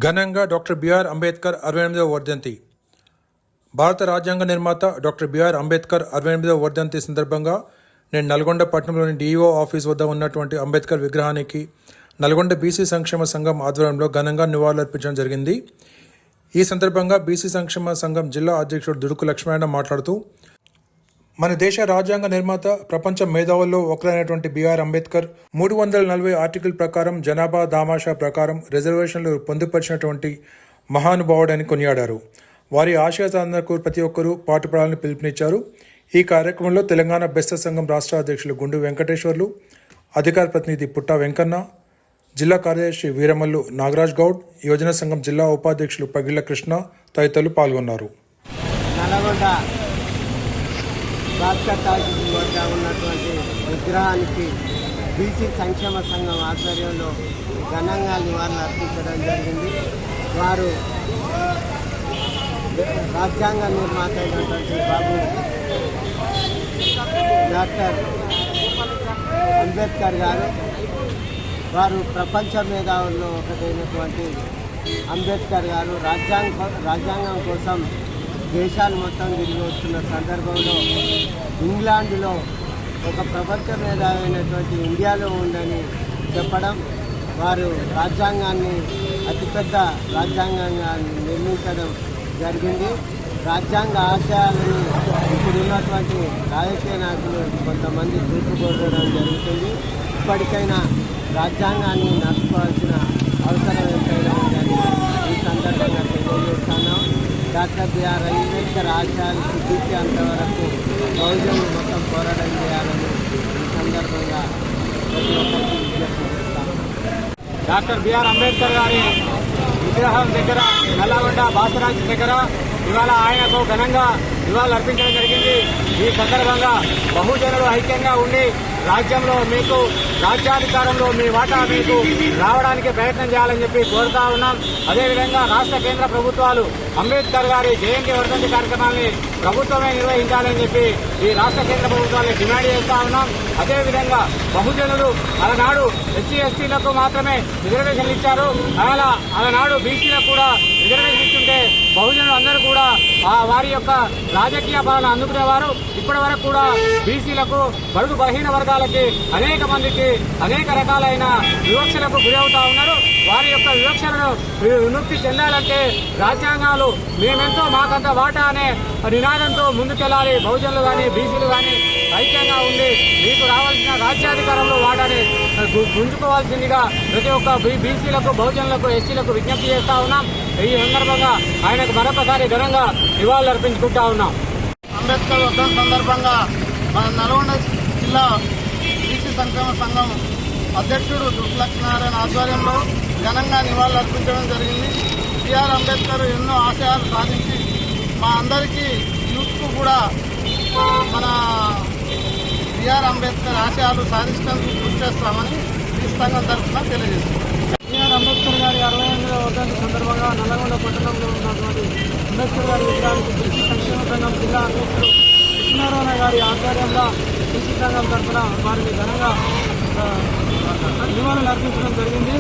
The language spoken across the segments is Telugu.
ఘనంగా డాక్టర్ బిఆర్ అంబేద్కర్ 68వ వర్ధంతి. భారత రాజ్యాంగ నిర్మాత డాక్టర్ బిఆర్ అంబేద్కర్ 68వ వర్ధంతి సందర్భంగా నేను నల్గొండ పట్టణంలోని డిఈఓ ఆఫీస్ వద్ద ఉన్నటువంటి అంబేద్కర్ విగ్రహానికి నల్గొండ బీసీ సంక్షేమ సంఘం ఆధ్వర్యంలో ఘనంగా నివాళులర్పించడం జరిగింది. ఈ సందర్భంగా బీసీ సంక్షేమ సంఘం జిల్లా అధ్యక్షుడు దుడుకు లక్ష్మణ మాట్లాడుతూ, మన దేశ రాజ్యాంగ నిర్మాత, ప్రపంచ మేధావుల్లో ఒకరైనటువంటి బిఆర్ అంబేద్కర్ 340 ఆర్టికల్ ప్రకారం జనాభా దామాషా ప్రకారం రిజర్వేషన్లు పొందుపరిచినటువంటి మహానుభావుడని కొనియాడారు. వారి ఆశయ సాధనకు ప్రతి ఒక్కరూ పాటుపడాలని పిలుపునిచ్చారు. ఈ కార్యక్రమంలో తెలంగాణ బెస్త సంఘం రాష్ట్ర అధ్యక్షులు గుండు వెంకటేశ్వర్లు, అధికార ప్రతినిధి పుట్టా వెంకన్న, జిల్లా కార్యదర్శి వీరమల్లు నాగరాజ్ గౌడ్, యువజన సంఘం జిల్లా ఉపాధ్యక్షులు పగిళ్ల కృష్ణ తదితరులు పాల్గొన్నారు. వద్ద ఉన్నటువంటి విగ్రహానికి బీసీ సంక్షేమ సంఘం ఆధ్వర్యంలో ఘనంగా నివాళులు అర్పించడం జరిగింది. వారు రాజ్యాంగ నిర్మాత అయినటువంటి బాబు డాక్టర్ అంబేద్కర్ గారు, వారు ప్రపంచ మేధావుల్లో ఒకటైనటువంటి అంబేద్కర్ గారు రాజ్యాంగం కోసం దేశాలు మొత్తం తిరిగి వస్తున్న సందర్భంలో ఇంగ్లాండ్లో ఒక ప్రపంచ మేధావి అయినటువంటి ఇండియాలో ఉందని చెప్పడం, వారు రాజ్యాంగాన్ని అతిపెద్ద రాజ్యాంగంగా నిర్మించడం జరిగింది. రాజ్యాంగ ఆశయాలను ఇప్పుడున్నటువంటి రాజకీయ నాయకులు కొంతమంది తూర్పుకోవడం జరుగుతుంది. ఇప్పటికైనా రాజ్యాంగాన్ని నడుచుకోవాల్సిన అవసరం ఎంతైనా ఉందని ఈ సందర్భంగా తెలియజేస్తున్నాం. డాక్టర్ బిఆర్ అంబేద్కర్ ఆశయాలు సిద్ధించేంత వరకు బహుజనులు మొత్తం పోరాటం చేయాలని ఈ సందర్భంగా ప్రతి ఒక్కరికి విజ్ఞప్తి చేస్తాం. డాక్టర్ బిఆర్ అంబేద్కర్ గారి విగ్రహం దగ్గర నల్లగొండ బాసరాజ్ దగ్గర ఇవాళ ఆయనకు ఘనంగా నివాళులు అర్పించడం జరిగింది. ఈ సందర్భంగా బహుజనులు ఐక్యంగా ఉండి రాజ్యంలో మీకు రాజ్యాధికారంలో మీ వాటా మీకు రావడానికి ప్రయత్నం చేయాలని చెప్పి కోరుతా ఉన్నాం. అదేవిధంగా రాష్ట్ర కేంద్ర ప్రభుత్వాలు అంబేద్కర్ గారి జయంతి వర్ధంతి కార్యక్రమాన్ని ప్రభుత్వమే నిర్వహించాలని చెప్పి ఈ రాష్ట్ర కేంద్ర ప్రభుత్వాన్ని డిమాండ్ చేస్తా ఉన్నాం. అదేవిధంగా బహుజనులు అలనాడు ఎస్సీ ఎస్టీలకు మాత్రమే రిజర్వేషన్లు ఇచ్చారు. అలనాడు బీసీలకు కూడా రిజర్వేషన్ ఇస్తుంటే బహుజనులు అందరూ కూడా వారి యొక్క రాజకీయ పాలన అందుకునేవారు. ఇప్పటి వరకు కూడా బీసీలకు, బడుగు బలహీన వర్గాలకి అనేక మందికి అనేక రకాలైన వివక్షలకు గురవుతా ఉన్నారు. వారి యొక్క వివక్షలను విముక్తి చెందాలంటే రాజ్యాంగాలు మేమెంతో మాకంత వాటా అనే నినాదంతో ముందుకెళ్లాలి. బహుజనులు కానీ బీసీలు కానీ ఐక్యంగా ఉండి మీకు రావాల్సిన రాజ్యాధికారంలో వాటాని గుంజుకోవాల్సిందిగా ప్రతి ఒక్క బీసీలకు, బహుజనులకు, ఎస్సీలకు విజ్ఞప్తి చేస్తా ఉన్నాం. ఈ సందర్భంగా ఆయనకు మరొకసారి ఘనంగా నివాళులు అర్పించుకుంటా ఉన్నాం. అంబేద్కర్ వర్ధంతి సందర్భంగా మన నల్గొండ జిల్లా బీసీ సంక్షేమ సంఘం అధ్యక్షుడు దుర్గు లక్ష్మీనారాయణ ఆధ్వర్యంలో ఘనంగా నివాళులు అర్పించడం జరిగింది. బిఆర్ అంబేద్కర్ ఎన్నో ఆశయాలు సాధించి మా అందరికీ యూత్కు కూడా మన బిఆర్ అంబేద్కర్ ఆశయాలు సాధించడానికి కృషి చేస్తామని ఈ సంఘం తరఫున తెలియజేస్తున్నాం. బిఆర్ అంబేద్కర్ గారి 68వ వర్ధంతి సందర్భంగా నల్లగొండ పట్టణంలో ఉన్నటువంటి అంబేద్కర్ గారి విగ్రహానికి బీసీ సంక్షేమ సంఘం జిల్లా అధ్యక్షుడు లక్ష్మీనారాయణ గారి ఆధ్వర్యంలో బీసీ సంఘం తరఫున వారిని ఘనంగా నివాళులు అర్పించడం జరిగింది.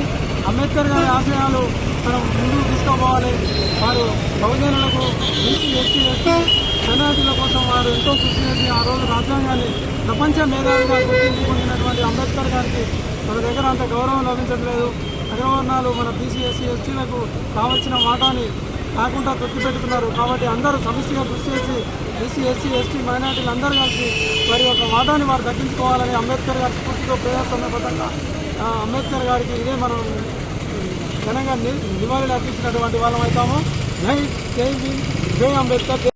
అంబేద్కర్ గారి ఆశయాలు మనం ముందుకు తీసుకోపోవాలి. వారు బహుజనులకు, బీసీ, ఎస్సీ, మైనారిటీల కోసం వారు ఎంతో కృషి చేసి ఆ రోజు రాజ్యాంగాన్ని ప్రపంచ మేధావిగా గుర్తింపు పొందినటువంటి అంబేద్కర్ గారికి మన దగ్గర అంత గౌరవం లభించట్లేదు. అగ్రవర్ణాలు మన బీసీ, ఎస్సీ, ఎస్టీలకు కావలసిన వాటాని కాకుండా తొక్కిపెట్టుతున్నారు. కాబట్టి అందరూ సమిష్టిగా కృషి చేసి బీసీ, ఎస్సీ, ఎస్టీ, మైనారిటీలు అందరూ కలిసి వారి యొక్క వాటాని వారు దక్కించుకోవాలని అంబేద్కర్ గారి స్ఫూర్తితో ప్రజాస్వామ్యబద్ధంగా అంబేద్కర్ గారికి ఇదే మనం ఘనంగా నివాళులు అర్పించినటువంటి వాళ్ళం అవుతాము. జై భీమ్, జై అంబేద్కర్.